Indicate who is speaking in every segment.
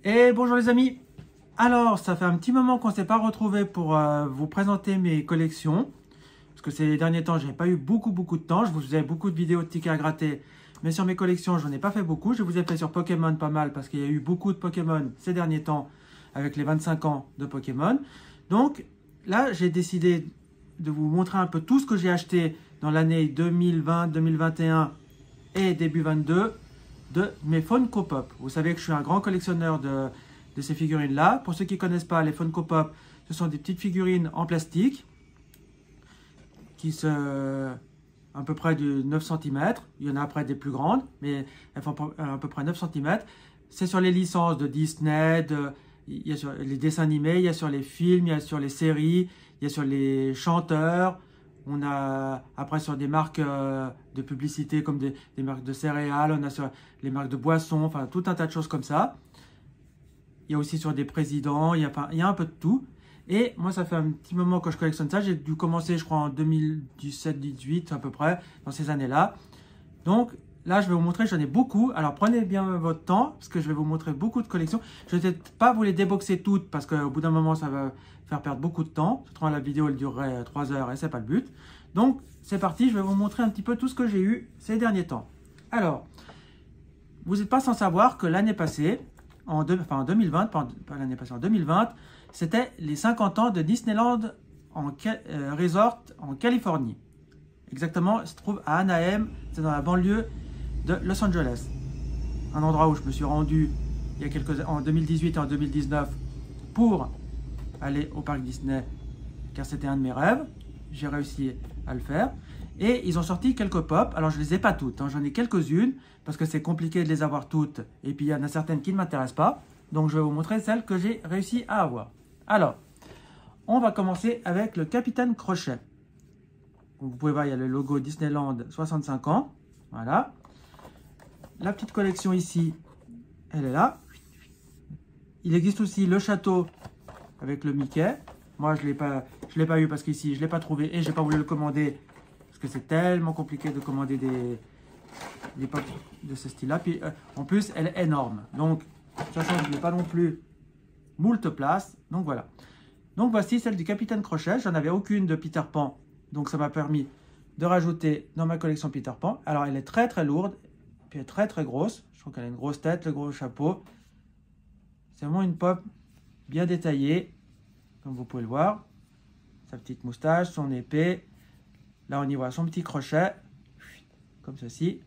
Speaker 1: Et bonjour les amis. Alors, ça fait un petit moment qu'on ne s'est pas retrouvé pour vous présenter mes collections. Parce que ces derniers temps, je n'ai pas eu beaucoup de temps. Je vous faisais beaucoup de vidéos de tickets à gratter. Mais sur mes collections, je n'en ai pas fait beaucoup. Je vous ai fait sur Pokémon pas mal parce qu'il y a eu beaucoup de Pokémon ces derniers temps avec les 25 ans de Pokémon. Donc là, j'ai décidé de vous montrer un peu tout ce que j'ai acheté dans l'année 2020, 2021 et début 22 de mes Funko Pop. Vous savez que je suis un grand collectionneur de ces figurines-là. Pour ceux qui ne connaissent pas, les Funko Pop, ce sont des petites figurines en plastique qui se... à peu près de 9 cm. Il y en a après des plus grandes, mais elles font à peu près 9 cm. C'est sur les licences de Disney, il y a sur les dessins animés, il y a sur les films, il y a sur les séries, il y a sur les chanteurs. On a après sur des marques de publicité comme des marques de céréales, on a sur les marques de boissons, enfin tout un tas de choses comme ça. Il y a aussi sur des présidents, il y a un peu de tout. Et moi, ça fait un petit moment que je collectionne ça. J'ai dû commencer, je crois, en 2017-18 à peu près, dans ces années-là. Donc là, je vais vous montrer, j'en ai beaucoup. Alors prenez bien votre temps, parce que je vais vous montrer beaucoup de collections. Je ne vais peut-être pas vous les déboxer toutes, parce qu'au bout d'un moment, ça va faire perdre beaucoup de temps. Surtout la vidéo, elle durerait 3 heures et c'est pas le but. Donc c'est parti, je vais vous montrer un petit peu tout ce que j'ai eu ces derniers temps. Alors, vous n'êtes pas sans savoir que l'année passée, en 2020, pas l'année passée, en 2020, c'était les 50 ans de Disneyland Resort en Californie. Exactement, il se trouve à Anaheim, c'est dans la banlieue de Los Angeles. Un endroit où je me suis rendu il y a en 2018 et en 2019 pour aller au parc Disney, car c'était un de mes rêves. J'ai réussi à le faire. Et ils ont sorti quelques pop. Alors, je ne les ai pas toutes. J'en ai quelques-unes parce que c'est compliqué de les avoir toutes. Et puis, il y en a certaines qui ne m'intéressent pas. Donc, je vais vous montrer celles que j'ai réussi à avoir. Alors, on va commencer avec le Capitaine Crochet. Donc, vous pouvez voir, il y a le logo Disneyland 65 ans. Voilà. La petite collection ici, elle est là. Il existe aussi le château avec le Mickey. Moi, je l'ai pas eu parce qu'ici, je ne l'ai pas trouvé et je n'ai pas voulu le commander. Parce que c'est tellement compliqué de commander des pop de ce style-là. Puis en plus, elle est énorme. Donc, sachant que je n'ai pas non plus moult place. Donc voilà. Donc voici celle du Capitaine Crochet. J'en avais aucune de Peter Pan. Donc ça m'a permis de rajouter dans ma collection Peter Pan. Alors elle est très lourde. Puis elle est très grosse. Je trouve qu'elle a une grosse tête, le gros chapeau. C'est vraiment une pop bien détaillée. Comme vous pouvez le voir. Sa petite moustache, son épée. Là, on y voit son petit crochet, comme ceci.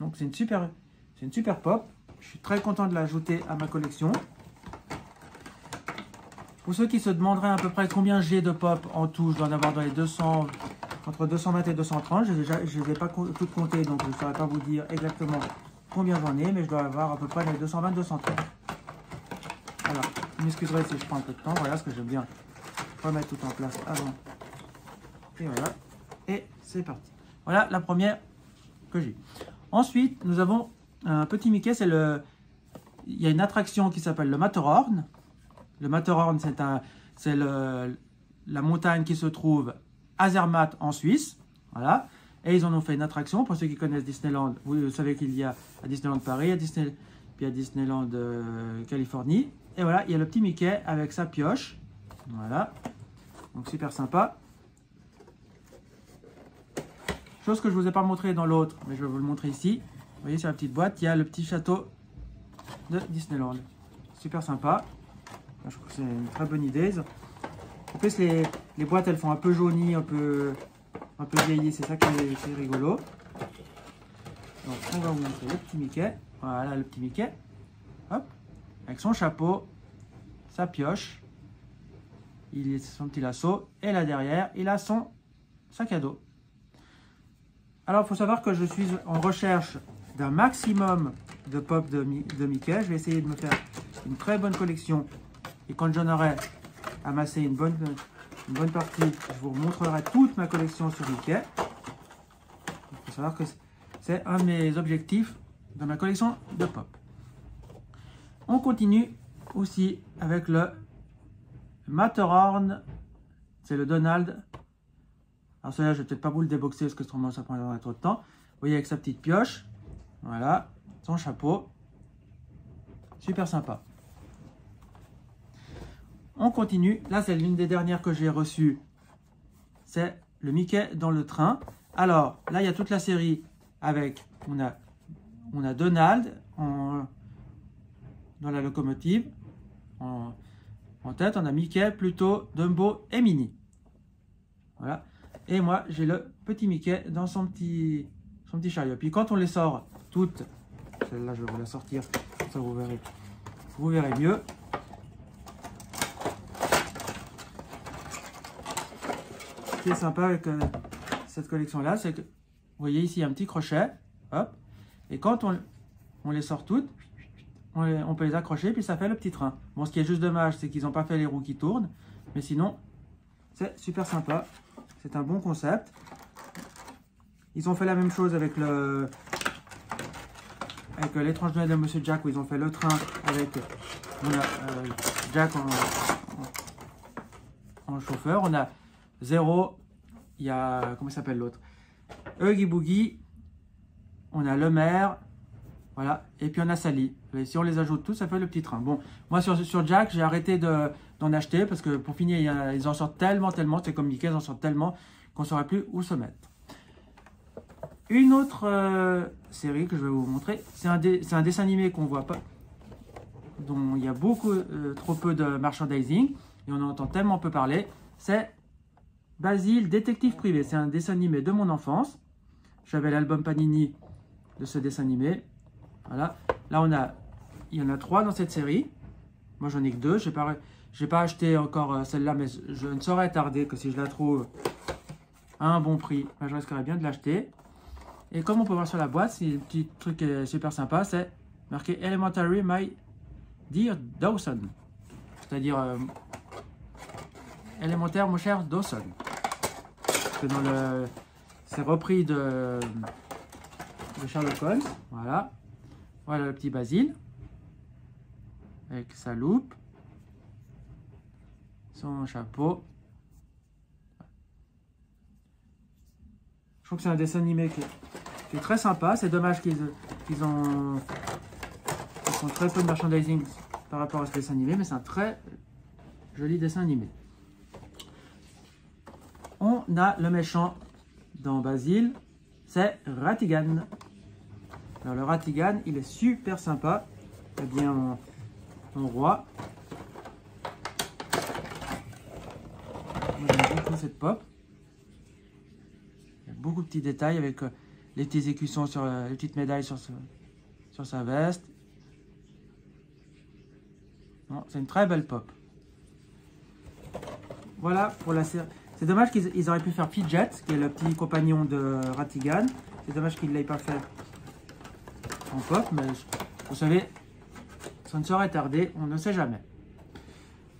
Speaker 1: Donc, c'est une super pop. Je suis très content de l'ajouter à ma collection. Pour ceux qui se demanderaient à peu près combien j'ai de pop en tout, je dois en avoir dans les 200, entre 220 et 230. Je ne les ai pas toutes comptées, donc je ne saurais pas vous dire exactement combien j'en ai, mais je dois avoir à peu près dans les 220, 230. Alors, vous m'excuserez si je prends un peu de temps. Voilà ce que j'aime bien remettre tout en place avant. Et voilà, et c'est parti. Voilà la première que j'ai. Ensuite, nous avons un petit Mickey, il y a une attraction qui s'appelle le Matterhorn. Le Matterhorn, c'est la montagne qui se trouve à Zermatt en Suisse. Voilà, et ils en ont fait une attraction. Pour ceux qui connaissent Disneyland, vous savez qu'il y a à Disneyland Paris, puis à Disneyland Californie. Et voilà, il y a le petit Mickey avec sa pioche. Voilà, donc super sympa. Chose que je ne vous ai pas montré dans l'autre, mais je vais vous le montrer ici. Vous voyez sur la petite boîte, il y a le petit château de Disneyland. Super sympa. Je trouve que c'est une très bonne idée. En plus, les boîtes, elles font un peu jaunies, un peu vieillies. C'est ça qui est rigolo. Donc, on va vous montrer le petit Mickey. Voilà, le petit Mickey. Hop. Avec son chapeau, sa pioche. Il a son petit lasso. Et là derrière, il a son sac à dos. Alors, il faut savoir que je suis en recherche d'un maximum de pop de Mickey. Je vais essayer de me faire une très bonne collection. Et quand j'en aurai amassé une bonne partie, je vous montrerai toute ma collection sur Mickey. Il faut savoir que c'est un de mes objectifs dans ma collection de pop. On continue aussi avec le Matterhorn. C'est le Donald. Alors celui-là, je ne vais peut-être pas vous le déboxer parce que autrement ça prendrait trop de temps. Vous voyez avec sa petite pioche. Voilà, son chapeau. super sympa. On continue. Là, c'est l'une des dernières que j'ai reçues. C'est le Mickey dans le train. Alors, là, il y a toute la série avec... On a Donald dans la locomotive. En tête, on a Mickey, Pluto, Dumbo et Minnie. Voilà. Et moi, j'ai le petit Mickey dans son petit chariot. Puis quand on les sort toutes, celle-là, je vais vous la sortir, comme ça vous verrez mieux. Ce qui est sympa avec cette collection-là, c'est que, vous voyez ici, il y a un petit crochet, hop, et quand on les sort toutes, on peut les accrocher, puis ça fait le petit train. Bon, ce qui est juste dommage, c'est qu'ils n'ont pas fait les roues qui tournent, mais sinon, c'est super sympa. C'est un bon concept. Ils ont fait la même chose avec l'étrange Noël de Monsieur Jack, où ils ont fait le train avec Jack en chauffeur. On a Zéro, il y a, comment s'appelle l'autre, Huggy Boogie, on a le maire, voilà, et puis on a Sally. Et si on les ajoute tous, ça fait le petit train. Bon, moi sur Jack, j'ai arrêté d'en acheter parce que pour finir, ils en sortent tellement, c'est comme Mickey, ils en sortent tellement qu'on ne saurait plus où se mettre. Une autre série que je vais vous montrer, c'est un dessin animé qu'on ne voit pas, dont il y a trop peu de merchandising, et on en entend tellement peu parler, c'est Basile, détective privé. C'est un dessin animé de mon enfance. J'avais l'album Panini de ce dessin animé. Voilà. Là, il y en a 3 dans cette série. Moi, j'en ai que 2. Je n'ai pas acheté encore celle-là, mais je ne saurais tarder que si je la trouve à un bon prix, ben, je risquerais bien de l'acheter. Et comme on peut voir sur la boîte, c'est un petit truc super sympa. C'est marqué Elementary My Dear Dawson. C'est-à-dire élémentaire, mon cher Dawson. C'est repris de Sherlock Holmes. Voilà. Voilà le petit Basile. Avec sa loupe. Son chapeau. Je trouve que c'est un dessin animé qui est très sympa. C'est dommage qu'ils font très peu de merchandising par rapport à ce dessin animé. Mais c'est un très joli dessin animé. On a le méchant dans Basile, c'est Ratigan. Alors le Ratigan, il est super sympa. Eh bien, mon roi. Moi j'aime beaucoup cette pop. Il y a beaucoup de petits détails avec les petits écussons, les petites médailles sur sa veste. C'est une très belle pop. Voilà pour la série. C'est dommage qu'ils auraient pu faire Fidget, qui est le petit compagnon de Ratigan. C'est dommage qu'ils ne l'aient pas fait en pop, mais vous savez, ça ne saurait tarder, on ne sait jamais.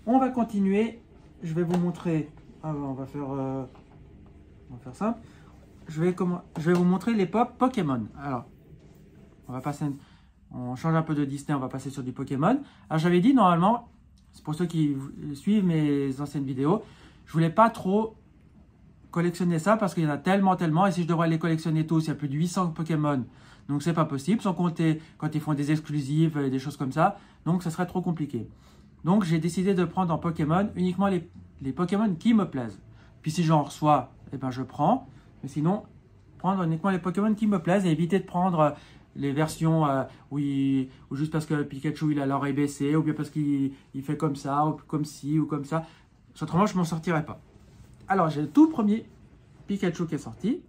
Speaker 1: On va continuer. Je vais vous montrer. On va faire simple. Je vais vous montrer les pop Pokémon. Alors, on change un peu de Disney, on va passer sur du Pokémon. Alors, j'avais dit normalement, c'est pour ceux qui suivent mes anciennes vidéos, je voulais pas trop collectionner ça parce qu'il y en a tellement, et si je devrais les collectionner tous, il y a plus de 800 Pokémon, donc c'est pas possible, sans compter quand ils font des exclusives et des choses comme ça, donc ça serait trop compliqué. Donc j'ai décidé de prendre en Pokémon uniquement les Pokémon qui me plaisent. Puis si j'en reçois, eh ben je prends, mais sinon, prendre uniquement les Pokémon qui me plaisent et éviter de prendre les versions où juste parce que Pikachu il a l'oreille baissée, ou bien parce qu'il fait comme ça, ou comme ci, ou comme ça. Autrement, je ne m'en sortirais pas. Alors, j'ai le tout premier Pikachu qui est sorti.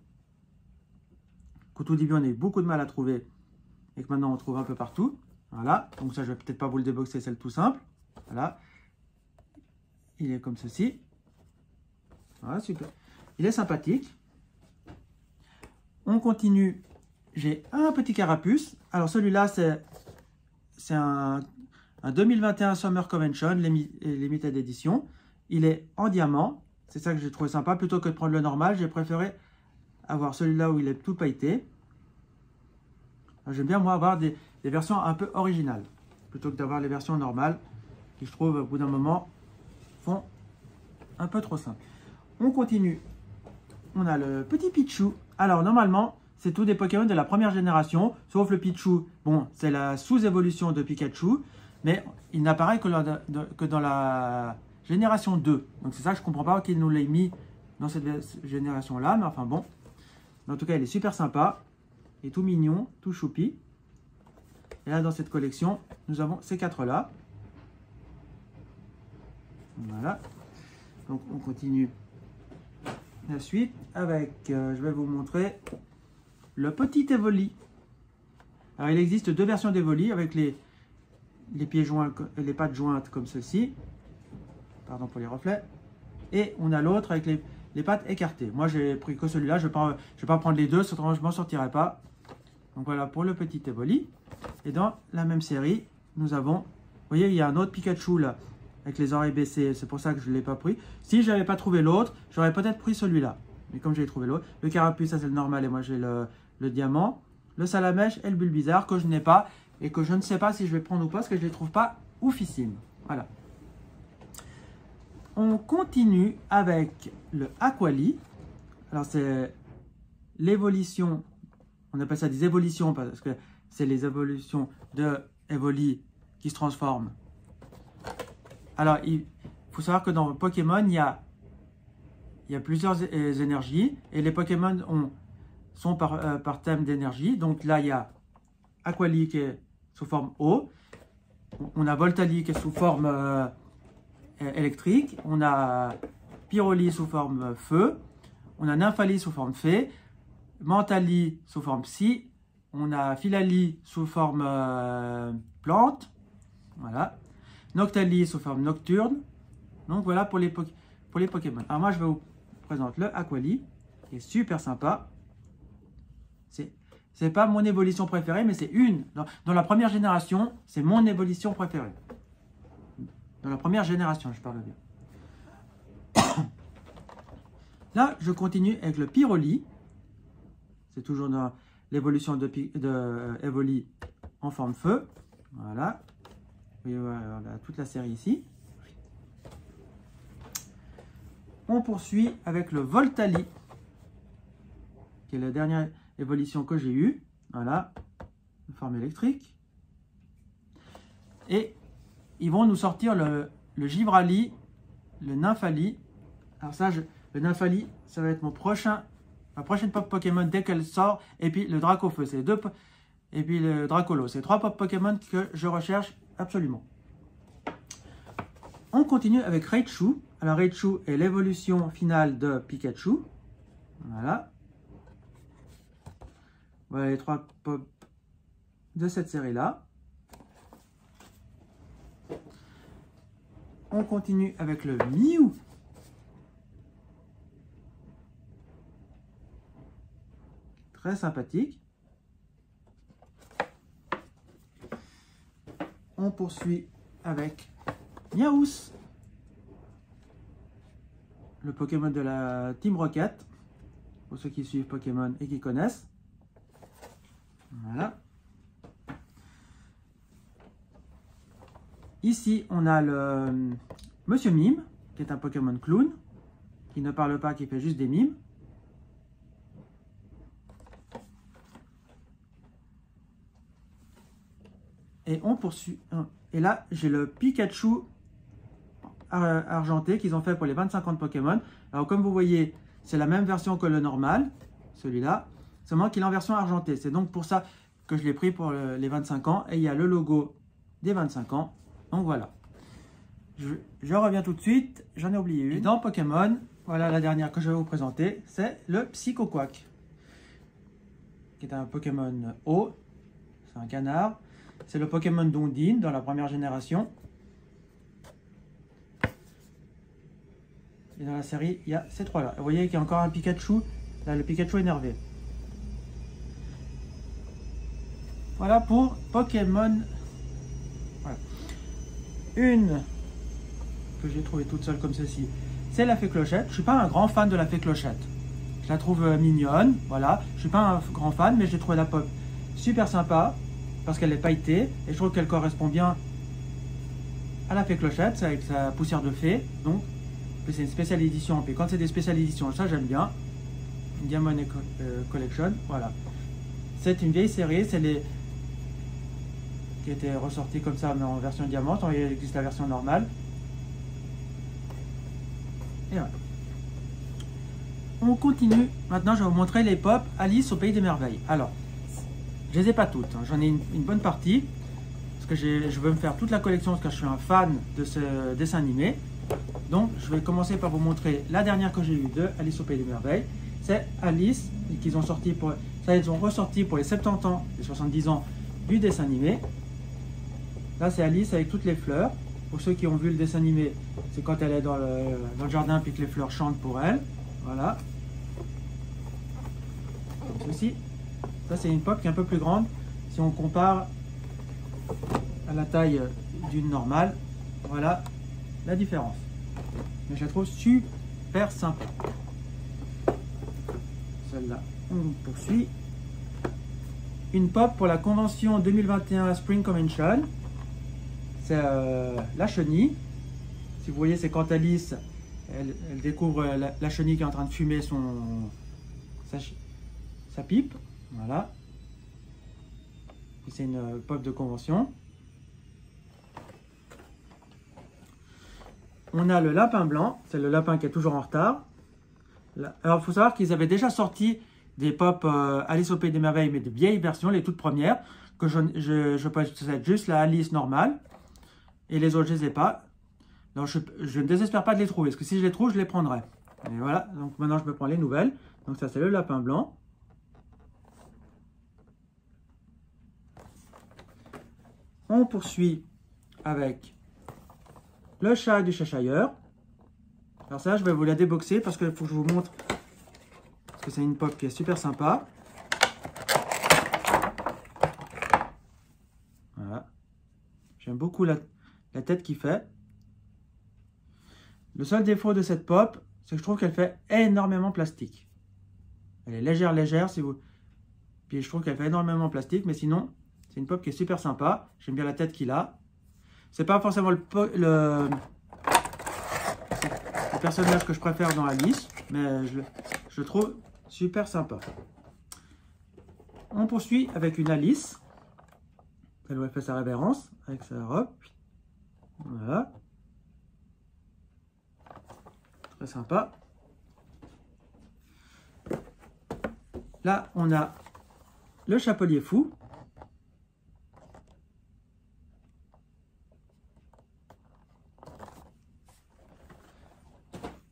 Speaker 1: Qu'au tout début, on a eu beaucoup de mal à trouver. Et que maintenant, on trouve un peu partout. Voilà. Donc ça, je ne vais peut-être pas vous le déboxer, c'est le tout simple. Voilà. Il est comme ceci. Voilà, super. Il est sympathique. On continue. J'ai un petit carapuce. Alors, celui-là, c'est un 2021 Summer Convention, Limited Edition. Il est en diamant, c'est ça que j'ai trouvé sympa. Plutôt que de prendre le normal, j'ai préféré avoir celui-là où il est tout pailleté. J'aime bien, moi, avoir des versions un peu originales, plutôt que d'avoir les versions normales, qui, je trouve, au bout d'un moment, font un peu trop simple. On continue. On a le petit Pichu. Alors, normalement, c'est tous des Pokémon de la première génération, sauf le Pichu. Bon, c'est la sous-évolution de Pikachu. mais il n'apparaît que dans la génération 2. Donc c'est ça que je ne comprends pas qu'il nous l'ait mis dans cette génération-là, mais enfin bon. En tout cas, il est super sympa, et tout mignon, tout choupi. Et là, dans cette collection, nous avons ces 4-là. Voilà. Donc on continue la suite avec, je vais vous montrer, le petit Evoli. Alors il existe 2 versions d'Evoli avec les pieds joints, les pattes jointes comme ceci. Pardon pour les reflets. Et on a l'autre avec les pattes écartées. Moi j'ai pris que celui-là, je ne vais pas prendre les deux, sinon je ne m'en sortirai pas. Donc voilà pour le petit Evoli. Et dans la même série, nous avons, vous voyez, il y a un autre Pikachu là, avec les oreilles baissées, c'est pour ça que je ne l'ai pas pris. Si je n'avais pas trouvé l'autre, j'aurais peut-être pris celui-là. Mais comme j'ai trouvé l'autre, le carapuce, ça c'est le normal, et moi j'ai le diamant, le salamèche et le Bulbizarre que je n'ai pas, et que je ne sais pas si je vais prendre ou pas, parce que je ne les trouve pas oufissimes. Voilà. On continue avec le Aquali. Alors c'est l'évolution, on appelle ça des évolutions, parce que c'est les évolutions de Evoli qui se transforment. Alors, il faut savoir que dans Pokémon, il y a plusieurs énergies. Et les Pokémon sont par thème d'énergie. Donc là, il y a Aquali qui est sous forme eau. On a Voltali qui est sous forme électrique. On a Pyroli sous forme feu. On a Nymphali sous forme fée. Mentali sous forme psy. On a Philali sous forme plante. Voilà. Noctali sous forme nocturne. Donc voilà pour les Pokémon. Alors moi je vais vous présenter le Aquali, qui est super sympa. C'est pas mon évolution préférée, mais c'est une. Dans la première génération, c'est mon évolution préférée. Dans la première génération, je parle bien. Là, je continue avec le Pyroli. C'est toujours dans l'évolution de Evoli en forme feu. Voilà. Et voilà, on a toute la série ici. On poursuit avec le Voltali, qui est la dernière évolution que j'ai eue. Voilà, une forme électrique. Et ils vont nous sortir le Givrali, le Nymphali. Alors ça, le Nymphali, ça va être ma prochaine pop Pokémon dès qu'elle sort. Et puis le Dracofeu, c'est deux. Et puis le Dracolo, c'est 3 pop Pokémon que je recherche absolument. On continue avec Raichu. Alors Raichu est l'évolution finale de Pikachu. Voilà. Voilà les 3 pop de cette série-là. On continue avec le Mew. Très sympathique. On poursuit avec Miaous, le Pokémon de la Team Rocket, pour ceux qui suivent Pokémon et qui connaissent. Voilà. Ici, on a le Monsieur Mime, qui est un Pokémon clown, qui ne parle pas, qui fait juste des mimes. Et on poursuit. Et là, j'ai le Pikachu argenté qu'ils ont fait pour les 25 ans de Pokémon. Alors, comme vous voyez, c'est la même version que le normal, celui-là, seulement qu'il est en version argentée. C'est donc pour ça que je l'ai pris pour les 25 ans. Et il y a le logo des 25 ans. Donc voilà. Je reviens tout de suite. J'en ai oublié une. Et dans Pokémon, voilà la dernière que je vais vous présenter. C'est le Psychoquack, qui est un Pokémon eau. C'est un canard. C'est le Pokémon d'Ondine dans la première génération. Et dans la série, il y a ces 3-là. Vous voyez qu'il y a encore un Pikachu. Là, le Pikachu énervé. Voilà pour Pokémon. Voilà. Une que j'ai trouvée toute seule comme ceci, c'est la Fée Clochette. Je ne suis pas un grand fan de la Fée Clochette. Je la trouve mignonne. Voilà. Je ne suis pas un grand fan, mais j'ai trouvé la pop super sympa. Parce qu'elle est pailletée et je trouve qu'elle correspond bien à la Fée Clochette, avec sa poussière de fée. Donc, c'est une spéciale édition. Et quand c'est des spéciales éditions, ça j'aime bien. Diamond Collection, voilà. C'est une vieille série, c'est qui était ressorti comme ça, mais en version diamant. Il existe la version normale. Et voilà. On continue. Maintenant, je vais vous montrer les pop Alice au Pays des Merveilles. Alors, je les ai pas toutes. Hein. J'en ai une bonne partie. Parce que je veux me faire toute la collection parce que je suis un fan de ce dessin animé. Donc, je vais commencer par vous montrer la dernière que j'ai eue de Alice au Pays des Merveilles. C'est Alice, qu'ils ont sorti pour... Ça, ils ont ressorti pour les 70 ans et 70 ans du dessin animé. Là, c'est Alice avec toutes les fleurs. Pour ceux qui ont vu le dessin animé, c'est quand elle est dans le jardin puis que les fleurs chantent pour elle. Voilà. Comme ceci. Ça, c'est une pop qui est un peu plus grande. Si on compare à la taille d'une normale, voilà la différence. Mais je la trouve super sympa. Celle-là, on poursuit. Une pop pour la convention 2021 Spring Convention. C'est la chenille. Si vous voyez, c'est quand Alice, elle découvre la chenille qui est en train de fumer sa pipe. Voilà. C'est une pop de convention. On a le lapin blanc. C'est le lapin qui est toujours en retard. Alors, il faut savoir qu'ils avaient déjà sorti des pop Alice au Pays des Merveilles, mais de vieilles versions, les toutes premières, que je possède juste la Alice normale. Et les autres, je ne les ai pas. Donc, je ne désespère pas de les trouver, parce que si je les trouve, je les prendrai. Et voilà, donc maintenant, je me prends les nouvelles. Donc, ça, c'est le lapin blanc. On poursuit avec le chat du Cheshire. Alors ça, je vais vous la déboxer parce qu'il faut que je vous montre. Parce que c'est une pop qui est super sympa. Voilà. J'aime beaucoup la tête qu'il fait. Le seul défaut de cette pop, c'est que je trouve qu'elle fait énormément plastique. Elle est légère, si vous... Puis je trouve qu'elle fait énormément plastique, mais sinon, c'est une pop qui est super sympa. J'aime bien la tête qu'il a. C'est pas forcément le personnage que je préfère dans Alice, mais je le trouve super sympa. On poursuit avec une Alice. Elle où fait sa révérence avec sa robe. Voilà. Très sympa. Là, on a le Chapelier Fou.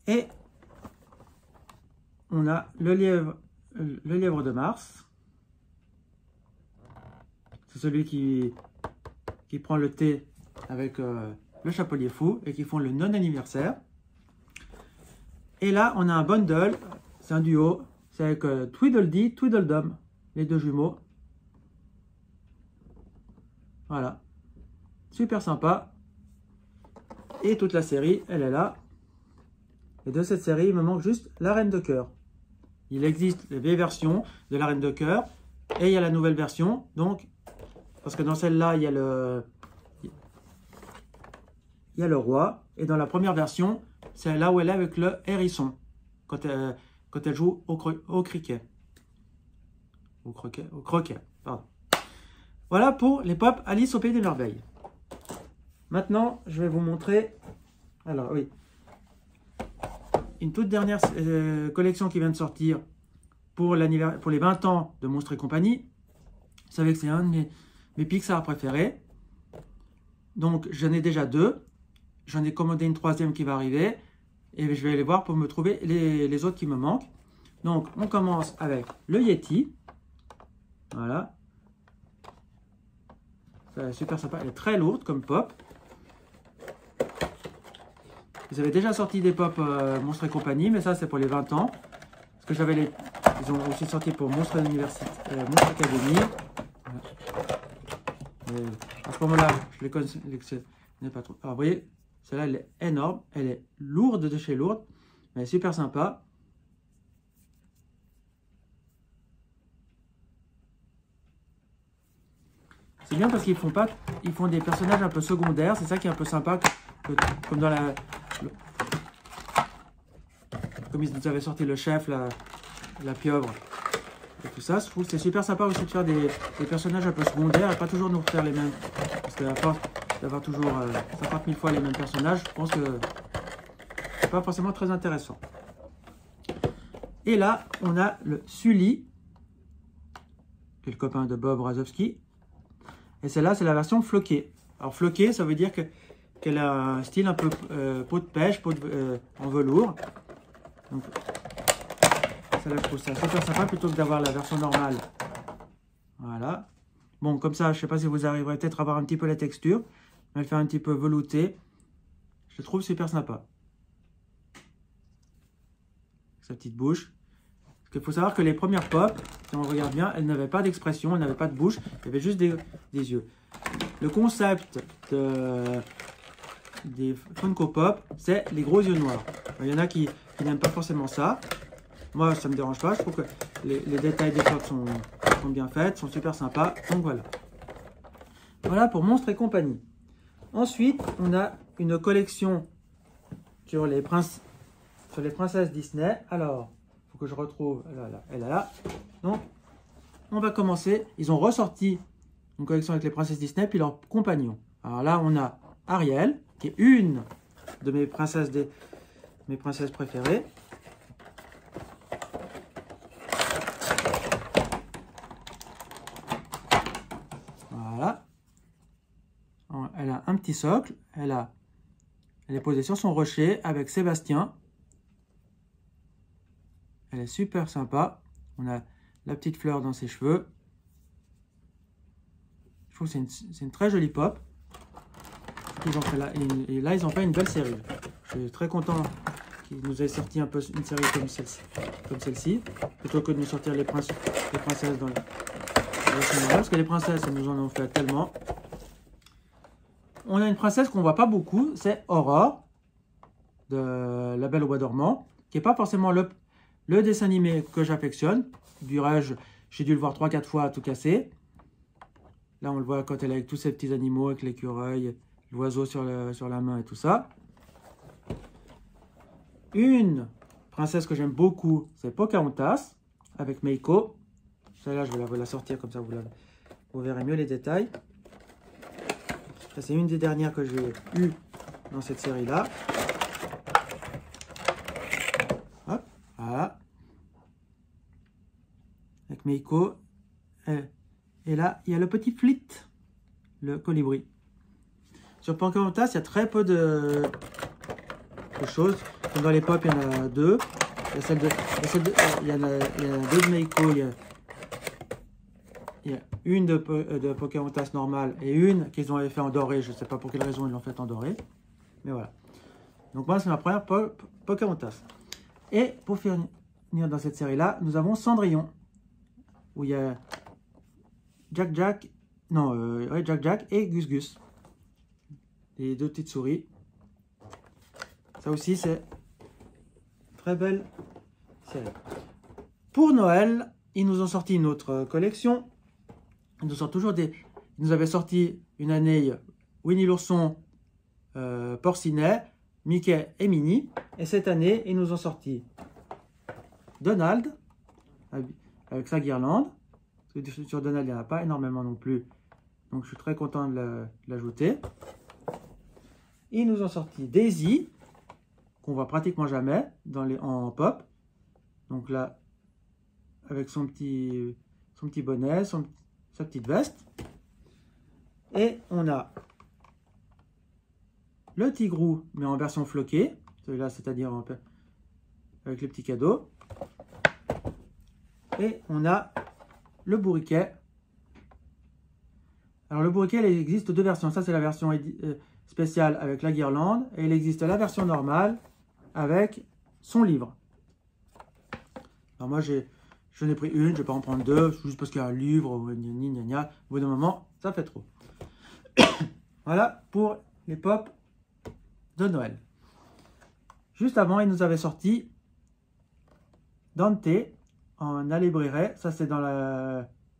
Speaker 1: Et on a le lièvre de Mars. C'est celui qui prend le thé avec le Chapelier Fou et qui font le non-anniversaire. Et là, on a un bundle, c'est un duo, c'est avec Tweedledee, Tweedledum, les deux jumeaux. Voilà, super sympa. Et toute la série, elle est là. Et de cette série, il me manque juste la Reine de Cœur. Il existe les vieilles versions de la Reine de Cœur et il y a la nouvelle version. Donc, parce que dans celle-là, il y a le roi. Et dans la première version, c'est là où elle est avec le hérisson. Quand elle joue au cricket. Au croquet, pardon. Voilà pour les pop Alice au Pays des Merveilles. Maintenant, je vais vous montrer... Alors, oui. Une toute dernière collection qui vient de sortir pour les 20 ans de Monstres et compagnie. Vous savez que c'est un de mes Pixar préférés. Donc, j'en ai déjà deux. J'en ai commandé une troisième qui va arriver. Et je vais aller voir pour me trouver les autres qui me manquent. Donc, on commence avec le Yeti. Voilà. C'est super sympa. Elle est très lourde comme pop. Ils avaient déjà sorti des pop Monstres et compagnie, mais ça c'est pour les 20 ans. Parce que j'avais ils ont aussi sorti pour Monstres Université, Monstres Academy. Voilà. À ce moment-là, je les connais pas trop. Alors vous voyez, celle-là elle est énorme, elle est lourde de chez lourde, mais elle est super sympa. C'est bien parce qu'ils font des personnages un peu secondaires, c'est ça qui est un peu sympa, comme dans comme ils nous avaient sorti le chef, la pieuvre. et tout ça. Je trouve que c'est super sympa aussi de faire des personnages un peu secondaires et pas toujours nous refaire les mêmes. Parce qu'à force d'avoir toujours 50 000 fois les mêmes personnages, je pense que c'est pas forcément très intéressant. Et là, on a le Sully, qui est le copain de Bob Razowski. Et celle-là, c'est la version floquée. Alors floquée, ça veut dire qu'elle a un style un peu peau de pêche, en velours. Donc, celle-là, je trouve ça super sympa plutôt que d'avoir la version normale. Voilà. Bon, comme ça, je ne sais pas si vous arriverez peut-être à avoir un petit peu la texture. Elle fait un petit peu velouté. Je le trouve super sympa. Sa petite bouche. Parce qu'il faut savoir que les premières pop, si on regarde bien, elles n'avaient pas d'expression, elles n'avaient pas de bouche, il y avait juste des yeux. Le concept des Funko Pop, c'est les gros yeux noirs. Il y en a qui n'aiment pas forcément ça. Moi, ça ne me dérange pas. Je trouve que les détails des pop sont bien faits, sont super sympas. Donc voilà. Voilà pour Monstres et compagnie. Ensuite, on a une collection sur les princesses Disney. Alors, il faut que je retrouve. Elle est là. Donc, on va commencer. Ils ont ressorti une collection avec les princesses Disney puis leurs compagnons. Alors là, on a Ariel, qui est une de mes princesses préférées. Voilà. Elle a un petit socle. Elle est posée sur son rocher avec Sébastien. Elle est super sympa. On a la petite fleur dans ses cheveux. Je trouve que c'est une très jolie pop. Ils ont fait et là, ils ont fait une belle série. Je suis très content qu'ils nous aient sorti un peu une série comme celle-ci, plutôt que de nous sortir les princesses dans parce que les princesses, elles nous en ont fait tellement. On a une princesse qu'on ne voit pas beaucoup, c'est Aurore, de La Belle au Bois dormant, qui n'est pas forcément le dessin animé que j'affectionne. J'ai dû le voir 3-4 fois à tout casser. Là, on le voit quand elle est avec tous ces petits animaux, avec l'écureuil, l'oiseau sur la main et tout ça. Une princesse que j'aime beaucoup, c'est Pocahontas, avec Meiko. Celle-là, je vais vous la sortir, comme ça vous verrez mieux les détails. C'est une des dernières que j'ai eues dans cette série-là. Hop, voilà. Avec Meiko. Et là, il y a le petit Flit, le colibri. Sur Pocahontas, il y a très peu de choses. Comme dans les pop, il y en a deux. Il y en a deux de Meiko. Il y a une de Pocahontas normale et une qu'ils ont fait en doré. Je ne sais pas pour quelle raison ils l'ont fait en doré. Mais voilà. Donc moi, c'est ma première Pocahontas. Et pour finir dans cette série-là, nous avons Cendrillon. Où il y a Jack et Gus Gus. Les deux petites souris. Ça aussi, c'est très belle série. Pour Noël, ils nous ont sorti une autre collection. Ils nous avaient sorti une année Winnie l'ourson, Porcinet, Mickey et Minnie. Et cette année, ils nous ont sorti Donald avec sa guirlande. Sur Donald, il n'y en a pas énormément non plus. Donc, je suis très content de l'ajouter. Ils nous ont sorti Daisy, qu'on voit pratiquement jamais en pop. Donc là, avec son petit bonnet, sa petite veste. Et on a le Tigrou, mais en version floquée. Celui-là, c'est-à-dire avec les petits cadeaux. Et on a le bourriquet. Alors le bourriquet, il existe deux versions. Ça, c'est la version spéciale avec la guirlande. Et il existe la version normale avec son livre. Alors moi, je n'ai pris une, je ne vais pas en prendre deux, juste parce qu'il y a un livre, au bout d'un moment, ça fait trop. Voilà pour les pop de Noël. Juste avant, il nous avait sorti Dante en Alibreret. Ça, c'est dans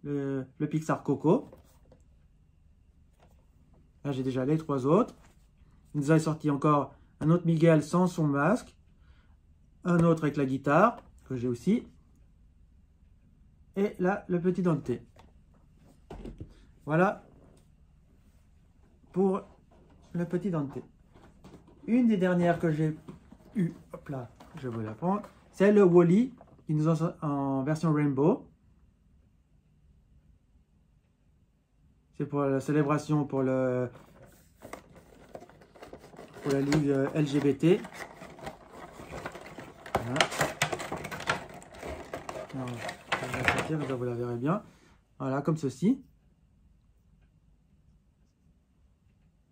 Speaker 1: le Pixar Coco. Là, j'ai déjà les trois autres. Il nous avait sorti encore un autre Miguel sans son masque. Un autre avec la guitare, que j'ai aussi. Et là, le petit Dante. Voilà pour le petit Dante. Une des dernières que j'ai eu, hop là, je vais la prendre, c'est le Wally. Ils nous ont en version Rainbow. C'est pour la célébration pour la ligue LGBT. Voilà. Alors, je vais sortir, vous la verrez bien. Voilà, comme ceci.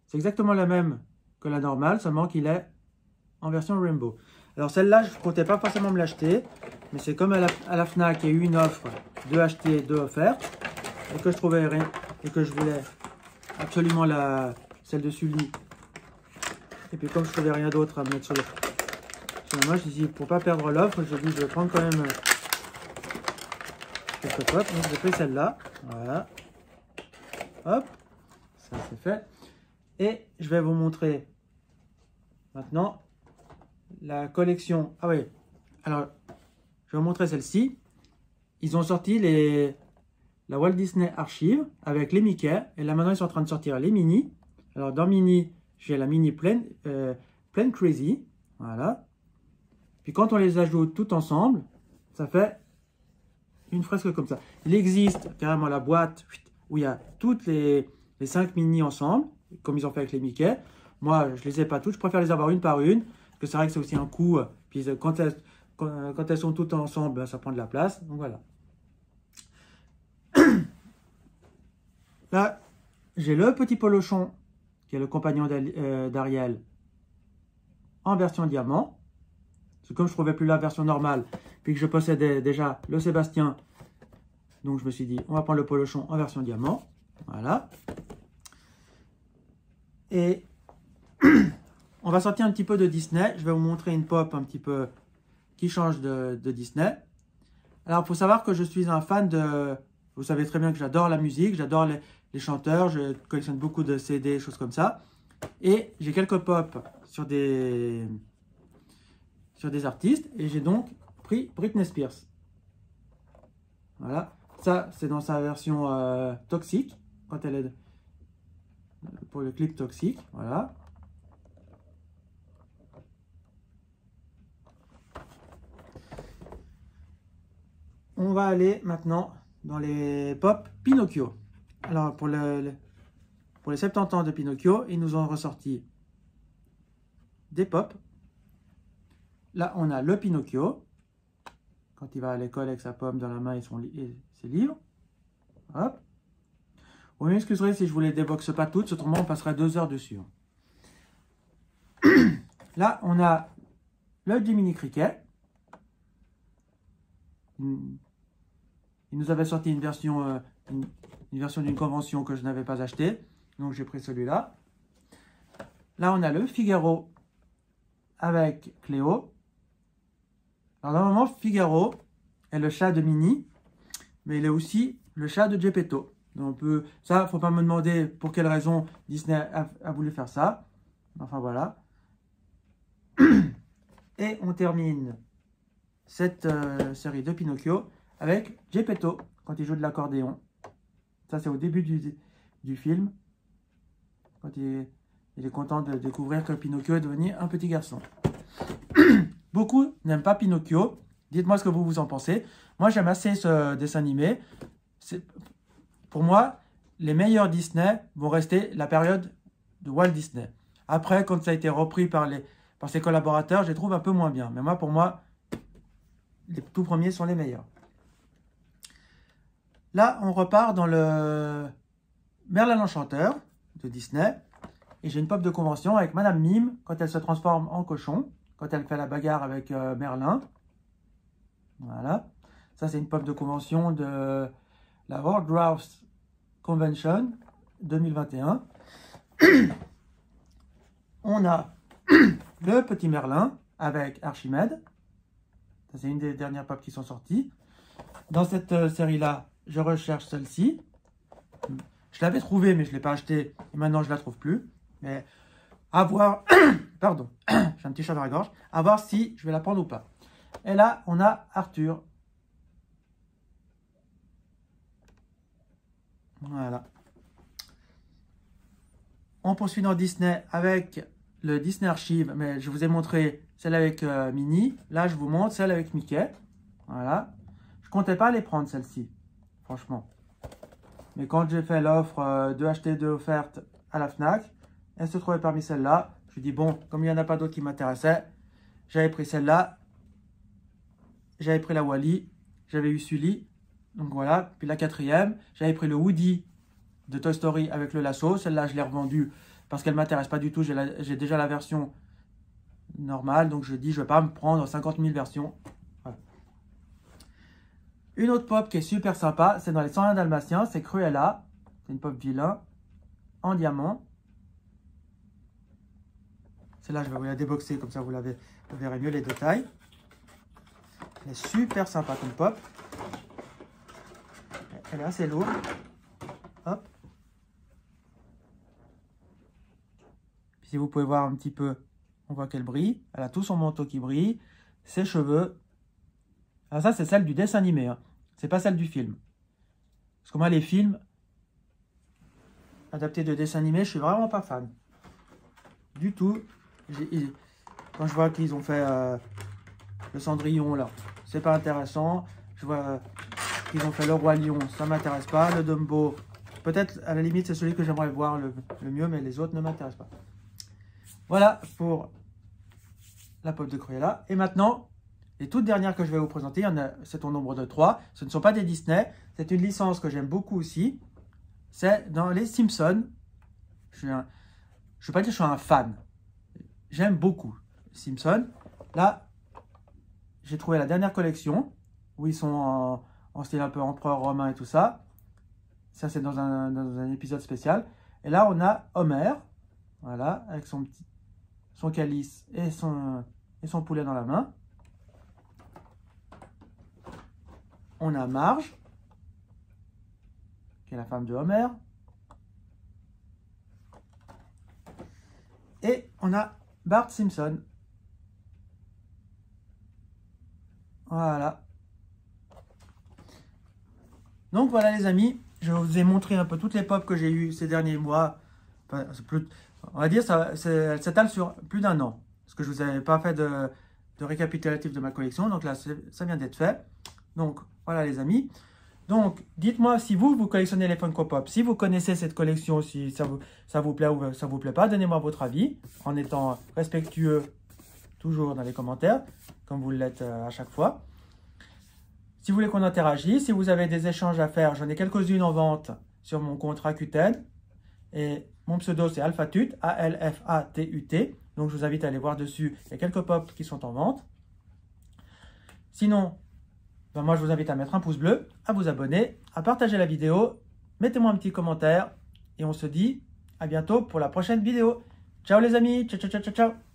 Speaker 1: C'est exactement la même que la normale, seulement qu'il est en version Rainbow. Alors celle-là, je ne comptais pas forcément me l'acheter, mais c'est comme à la Fnac, il y a eu une offre, 2 achetés, 2 offertes, et que je trouvais rien, et que je voulais absolument celle de Sully. Et puis comme je trouvais rien d'autre à mettre sur la main, je dis pour pas perdre l'offre, je dis je vais prendre quand même quelques potes. Donc j'ai pris celle-là, voilà, hop, ça c'est fait. Et je vais vous montrer maintenant la collection. Ah oui, alors je vais vous montrer celle-ci. Ils ont sorti la Walt Disney Archive avec les Mickey. Et là maintenant ils sont en train de sortir les mini. Alors dans mini, j'ai la mini Plain Crazy. Voilà. Puis quand on les ajoute tout ensemble, ça fait une fresque comme ça. Il existe carrément la boîte où il y a toutes les 5 mini ensemble, comme ils ont fait avec les Mickey. Moi, je les ai pas toutes. Je préfère les avoir une par une. Parce que c'est vrai que c'est aussi un coût. Puis quand elles sont toutes ensemble, ben, ça prend de la place. Donc voilà. Là, j'ai le petit polochon, qui est le compagnon d'Ariel, en version diamant. C'est comme je ne trouvais plus la version normale, puis que je possédais déjà le Sébastien. Donc je me suis dit, on va prendre le polochon en version diamant. Voilà. Et on va sortir un petit peu de Disney. Je vais vous montrer une pop un petit peu qui change de Disney. Alors, il faut savoir que je suis un fan de... Vous savez très bien que j'adore la musique, j'adore les chanteurs, je collectionne beaucoup de CD, choses comme ça. Et j'ai quelques pop sur des artistes. Et j'ai donc pris Britney Spears. Voilà. Ça, c'est dans sa version toxique, quand elle est... pour le clip toxique, voilà. On va aller maintenant dans les pop Pinocchio. Alors pour les 70 ans de Pinocchio, ils nous ont ressorti des pop. Là, on a le Pinocchio, quand il va à l'école avec sa pomme dans la main et ses livres. Hop. Vous m'excuserez si je vous les déboxe pas toutes, autrement on passerait 2 heures dessus. Là, on a le Jiminy Cricket. Il nous avait sorti une version d'une convention que je n'avais pas achetée. Donc j'ai pris celui-là. Là, on a le Figaro avec Cléo. Alors normalement, Figaro est le chat de Minnie, mais il est aussi le chat de Geppetto. Donc ça, il ne faut pas me demander pour quelle raison Disney a voulu faire ça. Enfin voilà. Et on termine cette série de Pinocchio avec Geppetto quand il joue de l'accordéon. Ça, c'est au début du film. Quand il est content de découvrir que Pinocchio est devenu un petit garçon. Beaucoup n'aiment pas Pinocchio. Dites-moi ce que vous en pensez. Moi, j'aime assez ce dessin animé. Pour moi, les meilleurs Disney vont rester la période de Walt Disney. Après, quand ça a été repris par ses collaborateurs, je les trouve un peu moins bien. Mais moi, pour moi, les tout premiers sont les meilleurs. Là, on repart dans le Merlin l'Enchanteur de Disney. Et j'ai une pop de convention avec Madame Mime quand elle se transforme en cochon. Quand elle fait la bagarre avec Merlin. Voilà. Ça, c'est une pop de convention de la World Dwarfs Convention 2021. On a le petit Merlin avec Archimède. Ça, c'est une des dernières pop qui sont sorties. Dans cette série-là, je recherche celle-ci. Je l'avais trouvée, mais je ne l'ai pas achetée. Et maintenant, je ne la trouve plus. Mais à voir... Pardon, j'ai un petit chat dans la gorge. À voir si je vais la prendre ou pas. Et là, on a Arthur. Voilà. On poursuit dans Disney avec le Disney Archive, mais je vous ai montré celle avec Minnie. Là, je vous montre celle avec Mickey. Voilà. Je comptais pas les prendre, celle-ci, franchement. Mais quand j'ai fait l'offre de acheter 2 offertes à la Fnac, elle se trouvait parmi celles-là. Je dis bon, comme il n'y en a pas d'autres qui m'intéressaient, j'avais pris celle-là. J'avais pris la Wall-E, j'avais eu Sully. Donc voilà. Puis la 4e, j'avais pris le Woody de Toy Story avec le lasso. Celle-là, je l'ai revendue parce qu'elle ne m'intéresse pas du tout. J'ai déjà la version normale. Donc je dis, je ne vais pas me prendre 50 000 versions. Voilà. Une autre pop qui est super sympa, c'est dans les 101 Dalmatiens, c'est Cruella. C'est une pop vilain en diamant. Celle-là, je vais vous la déboxer, comme ça vous verrez mieux les détails. Elle est super sympa comme pop. Elle est assez lourde. Hop. Puis si vous pouvez voir un petit peu, on voit qu'elle brille. Elle a tout son manteau qui brille. Ses cheveux. Alors ça, c'est celle du dessin animé. Hein. C'est pas celle du film. Parce que moi, les films adaptés de dessins animés, je suis vraiment pas fan. Du tout. Quand je vois qu'ils ont fait le Cendrillon, là, c'est pas intéressant. Je vois qu'ils ont fait le Roi Lion, ça m'intéresse pas. Le Dumbo, peut-être à la limite, c'est celui que j'aimerais voir le mieux, mais les autres ne m'intéressent pas. Voilà pour la pop de Cruella. Et maintenant, les toutes dernières que je vais vous présenter, c'est au nombre de 3. Ce ne sont pas des Disney, c'est une licence que j'aime beaucoup aussi. C'est dans les Simpsons. Je ne vais pas dire que je suis un fan. J'aime beaucoup Simpsons. Là, j'ai trouvé la dernière collection où ils sont en style un peu empereur romain et tout ça. Ça, c'est dans un épisode spécial. Et là, on a Homer, voilà, avec son calice et son poulet dans la main. On a Marge, qui est la femme de Homer. Et on a Bart Simpson. Voilà. Donc voilà les amis, je vous ai montré un peu toutes les pop que j'ai eues ces derniers mois. Enfin, on va dire elle s'étale sur plus d'1 an. Parce que je ne vous avais pas fait de récapitulatif de ma collection. Donc là, ça vient d'être fait. Donc voilà les amis. Donc dites-moi si vous collectionnez les Funko Pop. Si vous connaissez cette collection, si ça vous plaît ou ça vous plaît pas. Donnez-moi votre avis en étant respectueux toujours dans les commentaires. Comme vous l'êtes à chaque fois. Si vous voulez qu'on interagisse, si vous avez des échanges à faire, j'en ai quelques-unes en vente sur mon compte Rakuten. Et mon pseudo, c'est Alphatut, A-L-F-A-T-U-T. Donc, je vous invite à aller voir dessus. Il y a quelques pops qui sont en vente. Sinon, ben moi, je vous invite à mettre un pouce bleu, à vous abonner, à partager la vidéo. Mettez-moi un petit commentaire. Et on se dit à bientôt pour la prochaine vidéo. Ciao les amis, ciao, ciao, ciao, ciao.